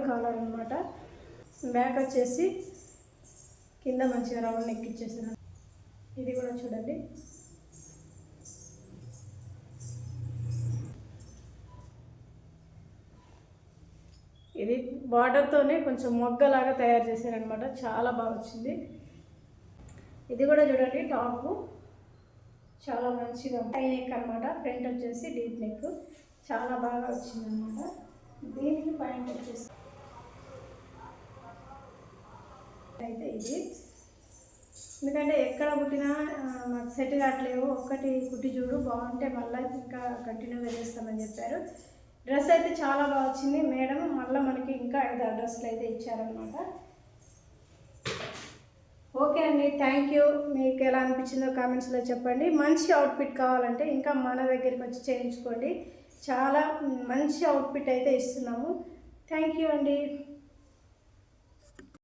Caller అనమాట. Back వచ్చేసి కింద మంచిగా రౌండ్ నెక్ ఇచ్చేసాను. ఇది కూడా చూడండి. ఇది బార్డర్తోనే కొంచెం మొగ్గలాగా తయారు చేశారనమాట. చాలా బాగా వచ్చింది. ఇది కూడా చూడండి, టాపు చాలా మంచిగా హై నెక్ అనమాట. ఫ్రంట్ వచ్చేసి డీప్ నెక్ చాలా బాగా వచ్చింది అనమాట. దీనికి పాయింట్ వచ్చేసి అయితే ఇది ఎందుకంటే ఎక్కడ కుట్టినా మాకు సెట్ కావట్లేవు, ఒక్కటి కుట్టి చూడు బాగుంటే మళ్ళీ ఇంకా కంటిన్యూగా చేస్తామని చెప్పారు. డ్రెస్ అయితే చాలా బాగా వచ్చింది. మేడం మళ్ళీ మనకి ఇంకా 5 డ్రెస్సులు అయితే ఇచ్చారనమాట. ఓకే అండి, థ్యాంక్ యూ. మీకు ఎలా అనిపించిందో కామెంట్స్లో చెప్పండి. మంచి అవుట్ఫిట్ కావాలంటే ఇంకా మన దగ్గరికి వచ్చి చేయించుకోండి. చాలా మంచి అవుట్ఫిట్ అయితే ఇస్తున్నాము. థ్యాంక్ యూ అండి.